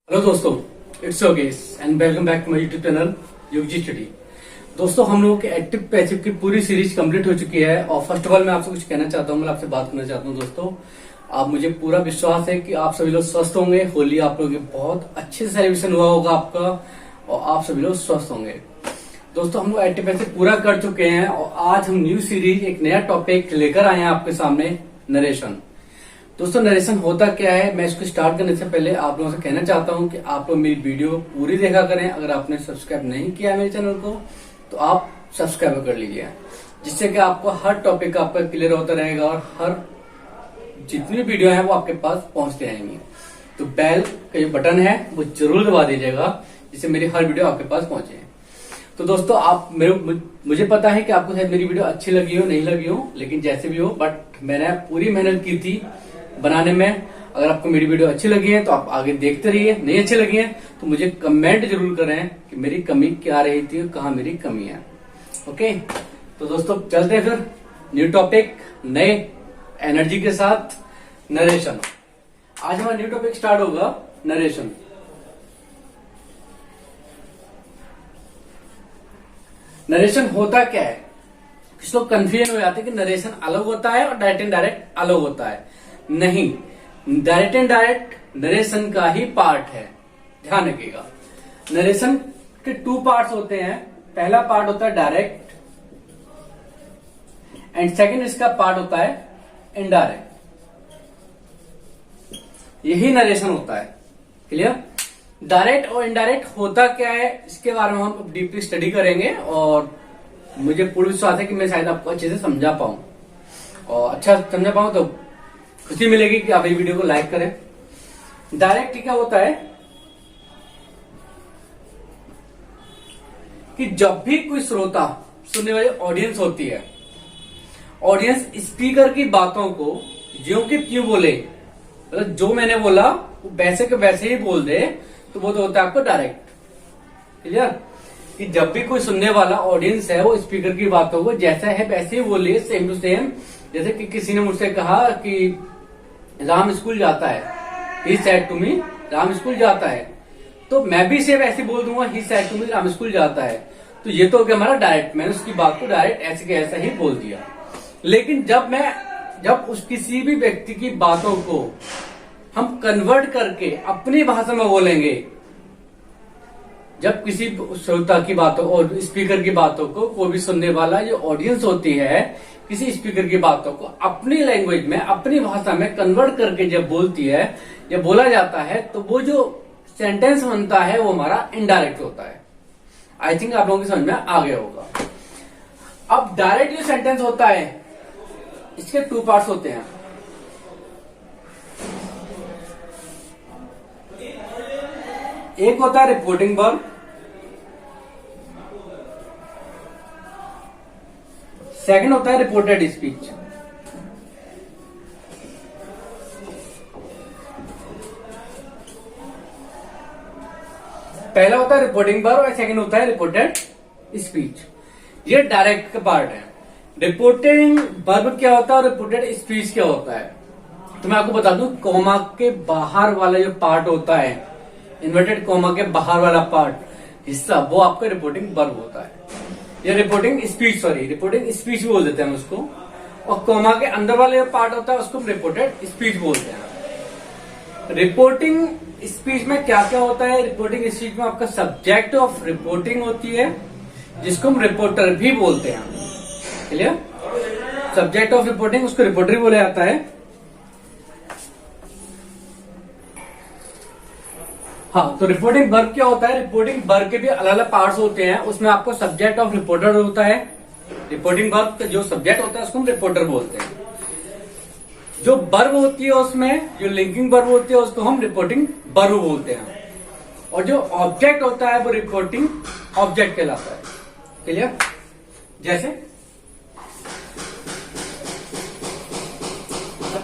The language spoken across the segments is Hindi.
हेलो दोस्तों, it's Yogesh and welcome back to my YouTube channel Yogji study. दोस्तों, हम लोगों के एक्टिव पैसिव की पूरी सीरीज कंप्लीट हो चुकी है और फर्स्ट ऑफ ऑल मैं आपसे कुछ कहना चाहता हूँ, मैं आपसे बात करना चाहता हूँ। दोस्तों, आप मुझे पूरा विश्वास है कि आप सभी लोग स्वस्थ होंगे। होली आप लोगों की बहुत अच्छे से सेलिब्रेशन हुआ होगा आपका और आप सभी लोग स्वस्थ होंगे। दोस्तों, हम लोग एक्टिव पैसिव पूरा कर चुके हैं और आज हम न्यू सीरीज एक नया टॉपिक लेकर आए हैं आपके सामने, नरेशन। दोस्तों, नरेशन होता क्या है, मैं इसको स्टार्ट करने से पहले आप लोगों से कहना चाहता हूं कि आप लोग मेरी वीडियो पूरी देखा करें। अगर आपने सब्सक्राइब नहीं किया है मेरे चैनल को तो आप सब्सक्राइब कर लीजिए, जिससे कि आपको हर टॉपिक आपका क्लियर होता रहेगा और हर जितनी वीडियो है वो आपके पास पहुंचते रहेंगी। तो बेल का जो बटन है वो जरूर दबा दीजिएगा, जिससे मेरी हर वीडियो आपके पास पहुंचे। तो दोस्तों, आप मुझे पता है कि आपको शायद मेरी वीडियो अच्छी लगी हो, नहीं लगी हो, लेकिन जैसे भी हो, बट मैंने पूरी मेहनत की थी बनाने में। अगर आपको मेरी वीडियो अच्छी लगी है तो आप आगे देखते रहिए, नहीं अच्छी लगी है तो मुझे कमेंट जरूर करें कि मेरी कमी क्या रही थी और कहाँ मेरी कमी है। ओके, तो दोस्तों चलते हैं फिर न्यू टॉपिक, नए एनर्जी के साथ, नरेशन। आज हमारा न्यू टॉपिक स्टार्ट होगा, नरेशन। नरेशन होता क्या है? कुछ लोग कंफ्यूजन हो जाते हैं कि नरेशन अलग होता है और डायरेक्ट एंड डायरेक्ट अलग होता है। नहीं, डायरेक्ट एंड डायरेक्ट नरेशन का ही पार्ट है, ध्यान रखिएगा। नरेशन के टू पार्ट्स होते हैं। पहला पार्ट होता है डायरेक्ट एंड सेकंड इसका पार्ट होता है इनडायरेक्ट। यही नरेशन होता है। क्लियर? डायरेक्ट और इनडायरेक्ट होता क्या है, इसके बारे में हम डीपली स्टडी करेंगे और मुझे पूर्ण विश्वास है कि मैं शायद आपको अच्छे से समझा पाऊं, और अच्छा समझा पाऊं तो खुशी मिलेगी कि आप ये वीडियो को लाइक करें। डायरेक्ट क्या होता है कि जब भी कोई श्रोता, सुनने वाली ऑडियंस होती है, ऑडियंस स्पीकर की बातों को ज्यों के त्यों बोले, मतलब जो मैंने बोला वो वैसे के वैसे ही बोल दे, तो वो तो होता है आपको डायरेक्ट। क्लियर? कि जब भी कोई सुनने वाला ऑडियंस है वो स्पीकर की बातों को जैसा है वैसे ही बोलिए, सेम टू सेम। जैसे कि किसी ने मुझसे कहा कि राम स्कूल जाता है, he said to me Ram school जाता है, तो मैं भी सेम ऐसे बोल दूंगा, he said to me Ram school जाता है। तो ये तो हो गया हमारा डायरेक्ट, मैंने उसकी बात को डायरेक्ट ऐसे के ऐसा ही बोल दिया। लेकिन जब उस किसी भी व्यक्ति की बातों को हम कन्वर्ट करके अपनी भाषा में बोलेंगे, जब किसी श्रोता की बातों और स्पीकर की बातों को कोई भी सुनने वाला जो ऑडियंस होती है, किसी स्पीकर की बातों को अपनी लैंग्वेज में, अपनी भाषा में कन्वर्ट करके जब बोलती है, जब बोला जाता है, तो वो जो सेंटेंस बनता है वो हमारा इनडायरेक्ट होता है। आई थिंक आप लोगों की समझ में आ गया होगा। अब डायरेक्ट जो सेंटेंस होता है, इसके टू पार्ट्स होते हैं। एक होता है रिपोर्टिंग वर्ब, सेकंड होता है रिपोर्टेड स्पीच। पहला होता है रिपोर्टिंग वर्ब और सेकंड होता है रिपोर्टेड स्पीच। ये डायरेक्ट का पार्ट है। रिपोर्टिंग वर्ब क्या होता है और रिपोर्टेड स्पीच क्या होता है, तो मैं आपको बता दूं, कोमा के बाहर वाला जो पार्ट होता है, इन्वर्टेड कोमा के बाहर वाला पार्ट, हिस्सा, वो आपका रिपोर्टिंग वर्ब होता है, या रिपोर्टिंग स्पीच बोल देते हैं हम उसको। और कोमा के अंदर वाले जो पार्ट होता है उसको हम रिपोर्टेड स्पीच बोलते हैं। रिपोर्टिंग स्पीच में क्या क्या होता है? रिपोर्टिंग स्पीच में आपका सब्जेक्ट ऑफ रिपोर्टिंग होती है, जिसको हम रिपोर्टर भी बोलते हैं। क्लियर? सब्जेक्ट ऑफ रिपोर्टिंग, उसको रिपोर्टर भी बोला जाता है। हाँ, तो रिपोर्टिंग वर्ब क्या होता है? रिपोर्टिंग वर्ब के भी अलग अलग पार्ट्स होते हैं। उसमें आपको सब्जेक्ट ऑफ रिपोर्टर होता है। रिपोर्टिंग वर्ब का जो सब्जेक्ट होता है उसको हम रिपोर्टर बोलते हैं। जो वर्ब होती है उसमें जो लिंकिंग वर्ब होती है उसको हम रिपोर्टिंग वर्ब बोलते हैं। और जो ऑब्जेक्ट होता है वो रिपोर्टिंग ऑब्जेक्ट कहलाता है। क्लियर? जैसे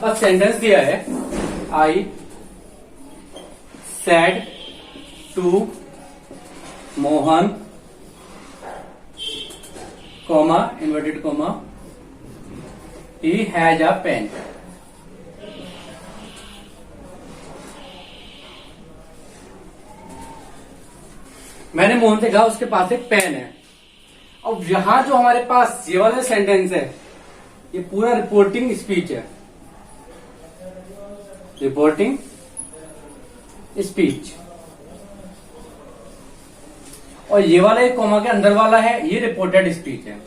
पास सेंटेंस दिया है, I said to Mohan, comma, inverted comma, he has a pen. मैंने मोहन से कहा उसके पास एक पेन है। अब यहां जो हमारे पास ये वाला सेंटेंस है, ये पूरा रिपोर्टिंग स्पीच है, रिपोर्टिंग स्पीच। और ये वाला एक कॉमा के अंदर वाला है, ये रिपोर्टेड स्पीच है।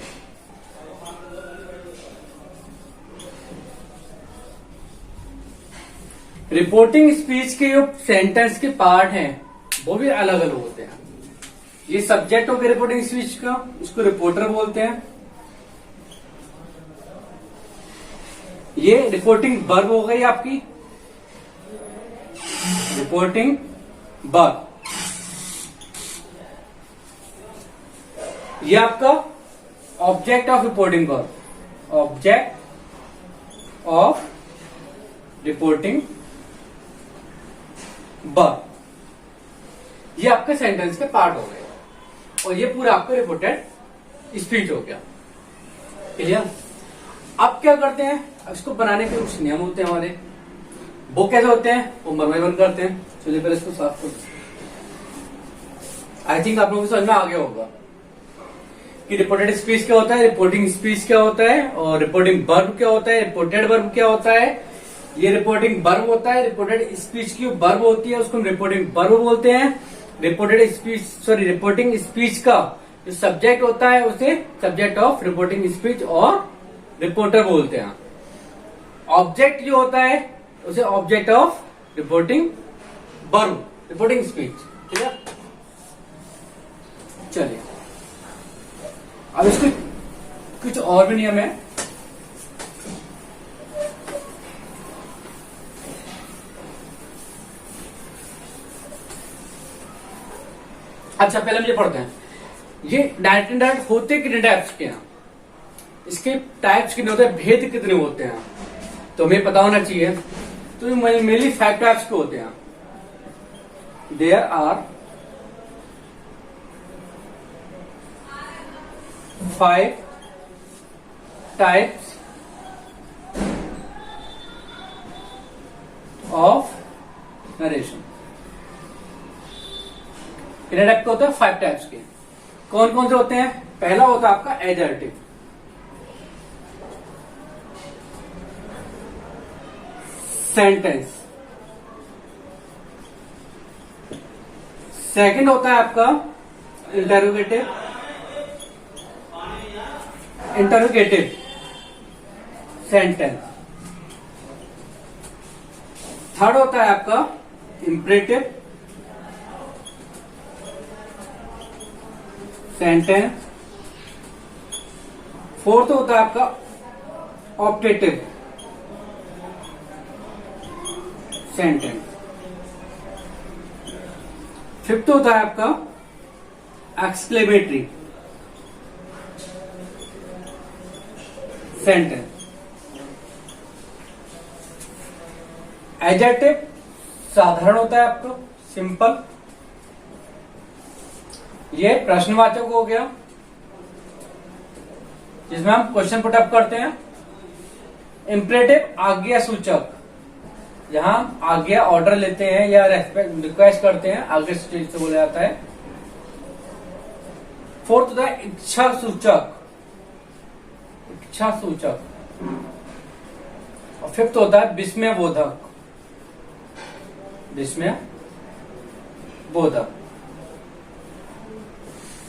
रिपोर्टिंग स्पीच के जो सेंटेंस के पार्ट हैं वो भी अलग अलग होते हैं। ये सब्जेक्ट हो गया रिपोर्टिंग स्पीच का, उसको रिपोर्टर बोलते हैं। ये रिपोर्टिंग वर्ब हो गई आपकी, रिपोर्टिंग वर्ब। ये आपका object of reporting verb, object of reporting verb. ये आपके सेंटेंस के पार्ट हो गए और ये पूरा आपका रिपोर्टेड स्पीच हो गया। क्लियर? अब क्या करते हैं, अब इसको बनाने के कुछ नियम होते हैं हमारे। वो कैसे होते हैं, वो वन करते हैं। चलिए पहले इसको साफ कर। आई थिंक आप लोगों को समझ में आ गया होगा कि रिपोर्टेड स्पीच क्या होता है, रिपोर्टिंग स्पीच क्या होता है, और रिपोर्टिंग वर्ब क्या होता है, रिपोर्टेड वर्ब क्या होता है। ये रिपोर्टिंग वर्ब होता है, रिपोर्टेड स्पीच की वर्ब होती है उसको हम रिपोर्टिंग वर्ब बोलते हैं। रिपोर्टेड स्पीच रिपोर्टिंग स्पीच का जो सब्जेक्ट होता है उसे सब्जेक्ट ऑफ रिपोर्टिंग स्पीच और रिपोर्टर बोलते हैं। ऑब्जेक्ट जो होता है उसे object of reporting verb, reporting speech. ठीक है, चलिए अब इसको कुछ और भी नियम है। अच्छा, पहले हम ये पढ़ते हैं, ये डायरेक्ट इनडायरेक्ट होते कितने टाइप्स के हैं, इसके टाइप्स कितने होते हैं, भेद कितने होते हैं, तो हमें पता होना चाहिए। तो मेनली 5 टाइप्स के होते हैं। There are 5 types of narration. कितने टाइप के होते हैं, 5 टाइप्स के। कौन कौन से होते हैं? पहला होता है आपका एडजेक्टिव, सेंटेंस। सेकंड होता है आपका इंटरोगेटिव, सेंटेंस। थर्ड होता है आपका इंपरेटिव सेंटेंस। फोर्थ होता है आपका ऑप्टेटिव सेंटेंस। फिफ्थ होता है आपका एक्सक्लेमेटरी सेंटेंस। एडजेक्टिव साधारण होता है आपका, सिंपल, ये प्रश्नवाचक हो गया जिसमें हम क्वेश्चन पुटअप करते हैं। इंपरेटिव आज्ञा सूचक, जहां आज्ञा ऑर्डर लेते हैं या रिक्वेस्ट करते हैं, आज्ञा सूचक से बोला जाता है। फोर्थ होता है इच्छा सूचक, और फिफ्थ होता है विस्मय बोधक,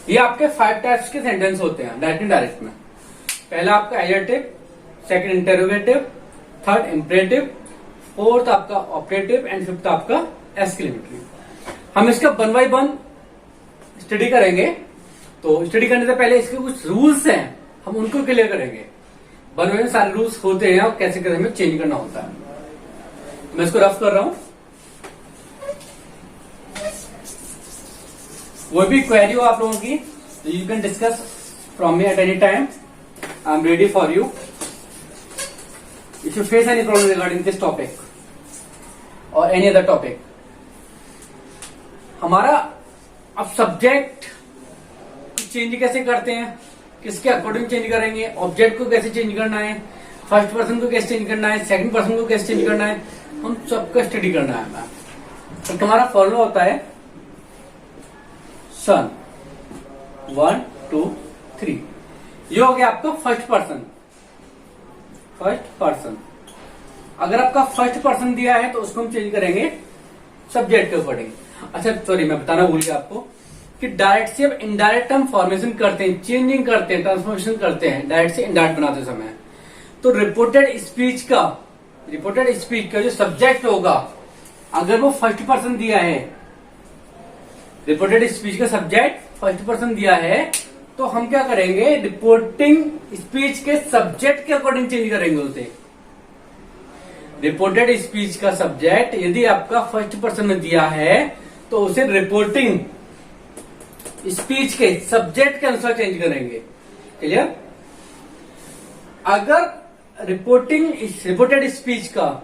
ये आपके 5 टाइप्स के सेंटेंस होते हैं डायरेक्ट इनडायरेक्ट में। पहला आपका adjective, second interrogative, third imperative, fourth आपका ऑपरेटिव एंड फिफ्थ आपका एक्सक्लेमेटरी। हम इसका 1 बाय 1 स्टडी करेंगे। तो स्टडी करने से पहले इसके कुछ रूल्स हैं, हम उनको क्लियर करेंगे। 1 बाय 1 सारे रूल्स होते हैं और कैसे कैसे हमें चेंज करना होता है। मैं इसको रफ कर रहा हूं। वो भी क्वेरी हो आप लोगों की, तो you can discuss from me at any time. I am ready for you if you face any problem regarding this topic और एनी अदर टॉपिक। हमारा अब सब्जेक्ट चेंज कैसे करते हैं, किसके अकॉर्डिंग चेंज करेंगे, ऑब्जेक्ट को कैसे चेंज करना है, फर्स्ट पर्सन को कैसे चेंज करना है, सेकंड पर्सन को कैसे चेंज करना है, हम सबका स्टडी करना है। एक हमारा फॉर्मूला होता है सन 1 2 3। ये हो गया आपका फर्स्ट पर्सन। अगर आपका फर्स्ट पर्सन दिया है तो उसको हम चेंज करेंगे सब्जेक्ट के अकॉर्डिंग। अच्छा सॉरी, मैं बताना भूल गया आपको कि डायरेक्ट से अब इनडायरेक्ट हम फॉर्मेशन करते हैं, चेंजिंग करते हैं, ट्रांसफॉर्मेशन करते हैं डायरेक्ट से इनडायरेक्ट बनाते समय। तो रिपोर्टेड स्पीच का जो सब्जेक्ट होगा, अगर वो फर्स्ट पर्सन दिया है, रिपोर्टेड स्पीच का सब्जेक्ट फर्स्ट पर्सन दिया है, तो हम क्या करेंगे, रिपोर्टिंग स्पीच के सब्जेक्ट के अकॉर्डिंग चेंज करेंगे उसे। रिपोर्टेड स्पीच का सब्जेक्ट यदि आपका फर्स्ट पर्सन में दिया है तो उसे रिपोर्टिंग स्पीच के सब्जेक्ट के अनुसार चेंज करेंगे। क्लियर? अगर रिपोर्टेड स्पीच का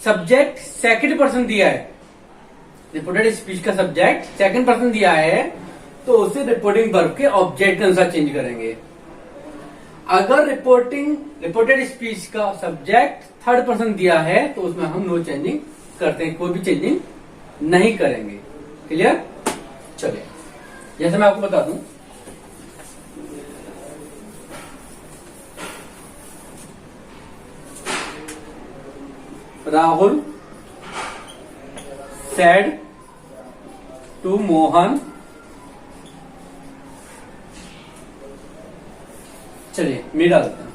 सब्जेक्ट सेकंड पर्सन दिया है, रिपोर्टेड स्पीच का सब्जेक्ट सेकंड पर्सन दिया है, तो उसे रिपोर्टिंग वर्ब के ऑब्जेक्ट के अनुसार चेंज करेंगे। अगर रिपोर्टेड स्पीच का सब्जेक्ट थर्ड पर्सन दिया है तो उसमें हम नो चेंजिंग करते हैं, कोई भी चेंजिंग नहीं करेंगे। क्लियर? चलिए, जैसे मैं आपको बता दूं, राहुल सेड टू मोहन, चलिए मी डालते हैं,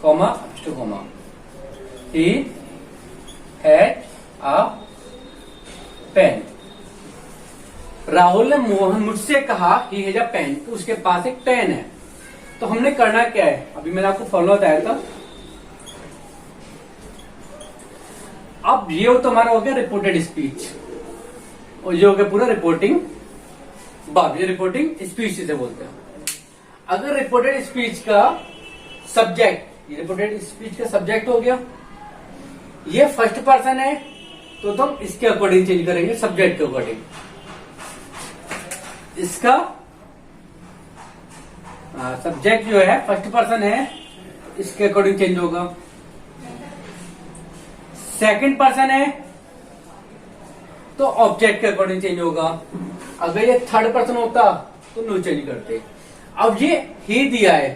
comma to comma, he had a pen. Rahul ने मुझसे कहा ही हैज अ पेन, तो उसके पास एक पेन है। तो हमने करना क्या है, अभी मैंने आपको फॉर्मूला बताया था। अब ये तो हमारा हो गया रिपोर्टेड स्पीच, और ये हो गया पूरा रिपोर्टिंग वर्ब, ये रिपोर्टिंग स्पीच जिसे बोलते हैं। अगर रिपोर्टेड स्पीच का सब्जेक्ट, ये रिपोर्टेड स्पीच का सब्जेक्ट हो गया, ये फर्स्ट पर्सन है, तो तुम इसके अकॉर्डिंग चेंज करेंगे, सब्जेक्ट के अकॉर्डिंग। इसका सब्जेक्ट जो है फर्स्ट पर्सन है, इसके अकॉर्डिंग चेंज होगा। सेकंड पर्सन है तो ऑब्जेक्ट के अकॉर्डिंग चेंज होगा। अगर ये थर्ड पर्सन होता तो नो चेंज करते। अब ये ही दिया है,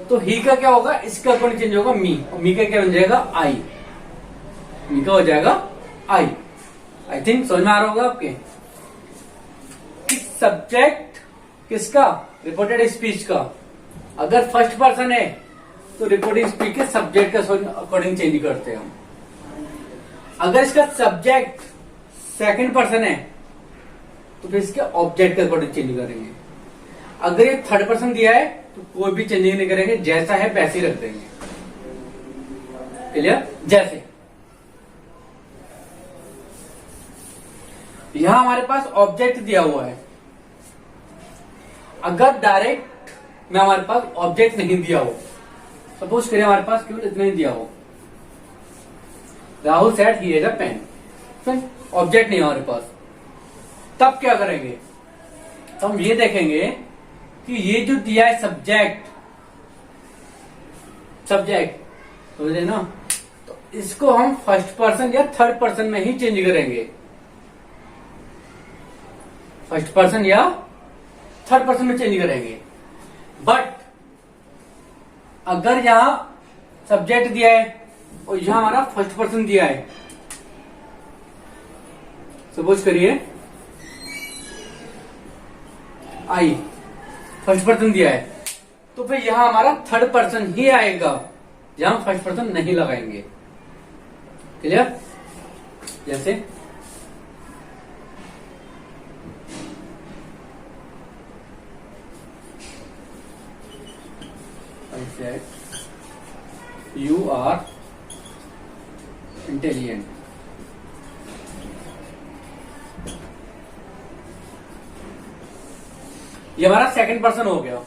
तो ही का क्या होगा, इसका अकॉर्डिंग चेंज होगा मी, और मी का क्या बन जाएगा, आई। मी का हो जाएगा आई थिंक समझ में आ रहा होगा आपके। सब्जेक्ट किसका, रिपोर्टेड स्पीच का, अगर फर्स्ट पर्सन है तो रिपोर्टिंग स्पीच के सब्जेक्ट के अकॉर्डिंग चेंज करते हैं हम। अगर इसका सब्जेक्ट सेकंड पर्सन है तो फिर इसके ऑब्जेक्ट के अकॉर्डिंग चेंज करेंगे। अगर ये थर्ड पर्सन दिया है तो कोई भी चेंजिंग नहीं करेंगे, जैसा है वैसे ही रख देंगे। क्लियर? जैसे यहां हमारे पास ऑब्जेक्ट दिया हुआ है, अगर डायरेक्ट में हमारे पास ऑब्जेक्ट नहीं दिया हो, सपोज करिए हमारे पास केवल इतना ही दिया हो, Rahul said he has a pen, object नहीं है हमारे पास, तब क्या करेंगे, तो हम ये देखेंगे कि ये जो दिया है सब्जेक्ट समझे ना, तो इसको हम फर्स्ट पर्सन या थर्ड पर्सन में ही चेंज करेंगे। फर्स्ट पर्सन या थर्ड पर्सन में चेंज करेंगे। बट अगर यहां सब्जेक्ट दिया है और यहां हमारा फर्स्ट पर्सन दिया है, सपोज करिए आई फर्स्ट पर्सन दिया है, तो फिर यहां हमारा थर्ड पर्सन ही आएगा, जहां फर्स्ट पर्सन नहीं लगाएंगे। क्लियर? जैसे I said you are intelligent. ये हमारा सेकंड पर्सन हो गया।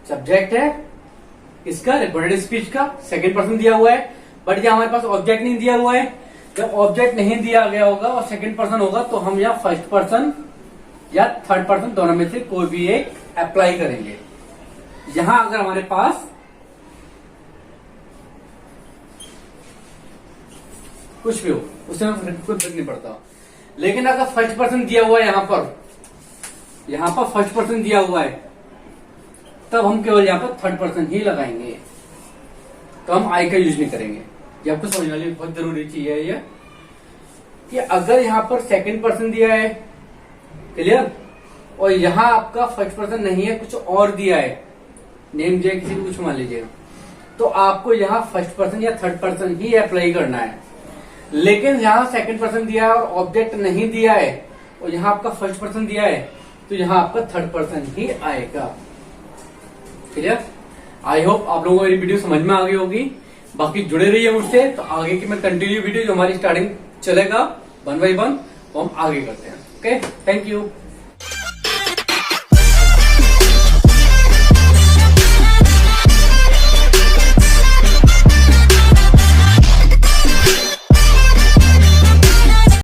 सब्जेक्ट है इसका, रिपोर्टेड स्पीच का, सेकंड पर्सन दिया हुआ है, बट यहां हमारे पास ऑब्जेक्ट नहीं दिया हुआ है। जब ऑब्जेक्ट नहीं दिया गया होगा और सेकंड पर्सन होगा तो हम या फर्स्ट पर्सन या थर्ड पर्सन दोनों में से कोई भी एक अप्लाई करेंगे। यहां अगर हमारे पास कुछ भी हो उससे कोई फर्क नहीं पड़ता, लेकिन अगर फर्स्ट पर्सन दिया हुआ है यहाँ पर फर्स्ट पर्सन दिया हुआ है, तब हम केवल यहाँ पर थर्ड पर्सन ही लगाएंगे, तो हम आई का यूज नहीं करेंगे। ये आपको समझने वाली बहुत जरूरी चीज है ये, कि अगर यहाँ पर सेकंड पर्सन दिया है, क्लियर, और यहाँ आपका फर्स्ट पर्सन नहीं है, कुछ और दिया है, नेम दिया किसी को कुछ मान लीजिएगा, तो आपको यहाँ फर्स्ट पर्सन या थर्ड पर्सन ही अप्लाई करना है। लेकिन यहाँ सेकंड पर्सन दिया है और ऑब्जेक्ट नहीं दिया है, और यहाँ आपका फर्स्ट पर्सन दिया है, तो यहाँ आपका थर्ड पर्सन ही आएगा। क्लियर? आई होप आप लोगों को मेरी वीडियो समझ में आ गई होगी। बाकी जुड़े रहिए मुझसे, तो आगे की मैं कंटिन्यू वीडियो जो हमारी स्टार्टिंग चलेगा 1 by 1 वो हम आगे करते हैं। Okay, thank you.